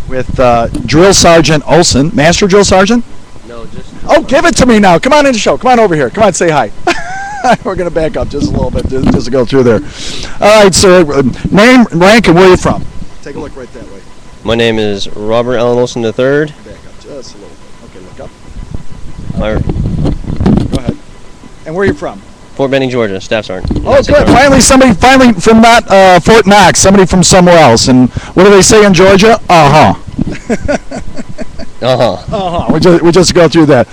with Drill Sergeant Olson. Master Drill Sergeant? No, just... Oh, give it to me now. Come on in the show. Come on over here. Come on, say hi. We're going to back up just a little bit just to go through there. All right, sir. Name, rank, and where are you from? Take a look right that way. My name is Robert Allen Olson III. Back up just a little bit. Okay, look up. Go ahead. And where are you from? Fort Benning, Georgia, Staff Sergeant. Oh, good. Finally from not Fort Knox, somebody from somewhere else. And what do they say in Georgia? Uh-huh. We just go through that.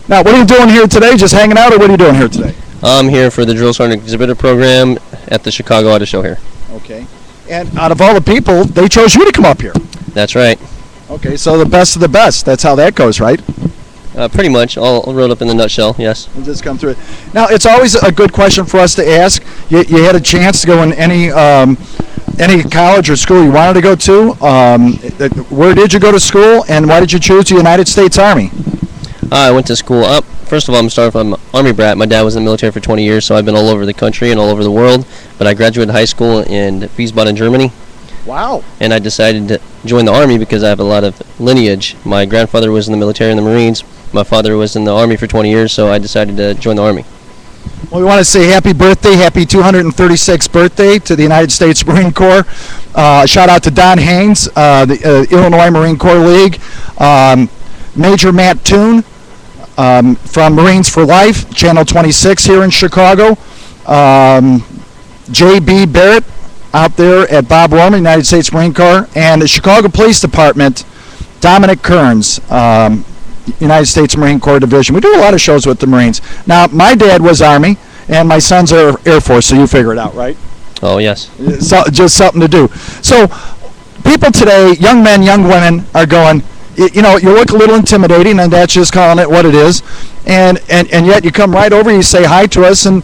Now, what are you doing here today? Just hanging out, or what are you doing here today? I'm here for the Drill Sergeant Exhibitor Program at the Chicago Auto Show here. Okay. And out of all the people, they chose you to come up here. That's right. Okay, so the best of the best. That's how that goes, right? Pretty much, all rolled up in the nutshell, yes. We'll just come through it. Now, it's always a good question for us to ask. You had a chance to go in any college or school you wanted to go to. Where did you go to school, and why did you choose the United States Army? I went to school up. First of all, I'm an Army brat. My dad was in the military for 20 years, so I've been all over the country and all over the world. But I graduated high school in Wiesbaden, Germany. Wow. And I decided to join the Army because I have a lot of lineage. My grandfather was in the military in the Marines. My father was in the Army for 20 years, so I decided to join the Army. Well, we want to say happy birthday, happy 236th birthday to the United States Marine Corps. Shout out to Don Haynes, the Illinois Marine Corps League. Major Matt Toon from Marines for Life, Channel 26 here in Chicago. J.B. Barrett out there at Bob Roman, United States Marine Corps. And the Chicago Police Department, Dominic Kearns, United States Marine Corps Division. We do a lot of shows with the Marines. Now, my dad was Army, and my sons are Air Force, so you figure it out, right? Oh, yes. So, just something to do. So, people today, young men, young women, are going, you look a little intimidating, and that's just calling it what it is. And yet you come right over, you say hi to us, and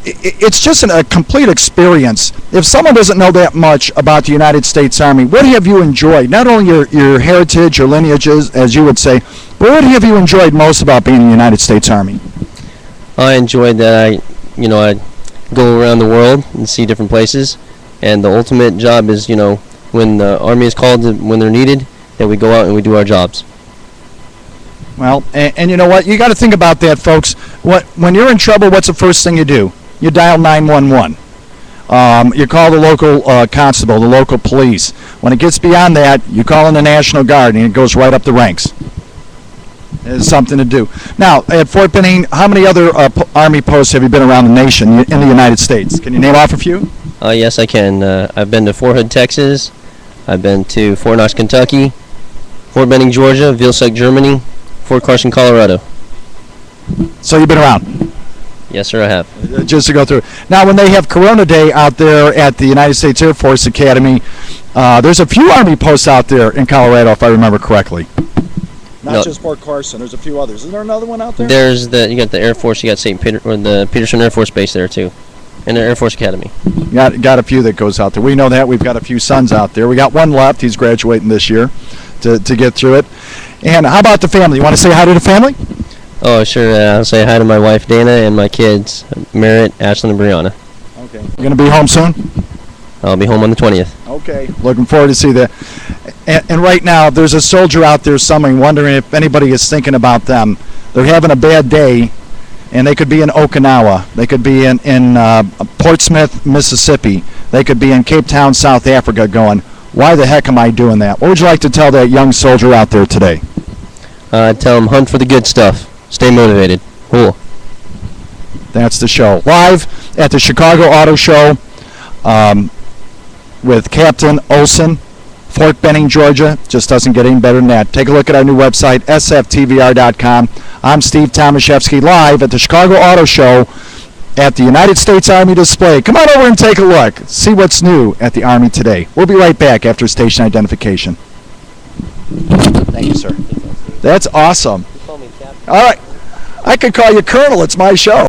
it's just a complete experience. If someone doesn't know that much about the United States Army, what have you enjoyed? Not only your heritage, your lineages, as you would say, but what have you enjoyed most about being in the United States Army? I enjoyed that I go around the world and see different places, and the ultimate job is, when the Army is called, when they're needed, that we go out and we do our jobs. Well, and you know what? You got to think about that, folks. When you're in trouble, what's the first thing you do? You dial 911. You call the local constable, the local police. When it gets beyond that, you call in the National Guard, and it goes right up the ranks. It's something to do. Now, at Fort Benning, how many other Army posts have you been around the nation in the United States? Can you name off a few? Yes, I can. I've been to Fort Hood, Texas. I've been to Fort Knox, Kentucky, Fort Benning, Georgia, Vilseck, Germany, Fort Carson, Colorado. So you've been around? Yes, sir, I have. Just to go through. Now, when they have Corona Day out there at the United States Air Force Academy, there's a few Army posts out there in Colorado, if I remember correctly. Not just Fort Carson. There's a few others. Is there another one out there? You got the Air Force. You got the Peterson Air Force Base there too, and the Air Force Academy. Got a few that goes out there. We know that. We've got a few sons out there. We got one left. He's graduating this year to get through it. And how about the family? You want to say hi to the family? Oh, sure. I'll say hi to my wife, Dana, and my kids, Merritt, Ashlyn, and Brianna. Okay. You going to be home soon? I'll be home on the 20th. Okay. Looking forward to see that. And right now, there's a soldier out there somewhere wondering if anybody is thinking about them. They're having a bad day, and they could be in Okinawa. They could be in Portsmouth, Mississippi. They could be in Cape Town, South Africa going, why the heck am I doing that? What would you like to tell that young soldier out there today? Tell them hunt for the good stuff. Stay motivated. Cool. That's the show. Live at the Chicago Auto Show with Captain Olson, Fort Benning, Georgia. Just doesn't get any better than that. Take a look at our new website, stevef35a's.com. I'm Steve Tomaszewski, live at the Chicago Auto Show at the United States Army display. Come on over and take a look. See what's new at the Army today. We'll be right back after station identification. Thank you, sir. That's awesome. All right. I could call you Colonel. It's my show.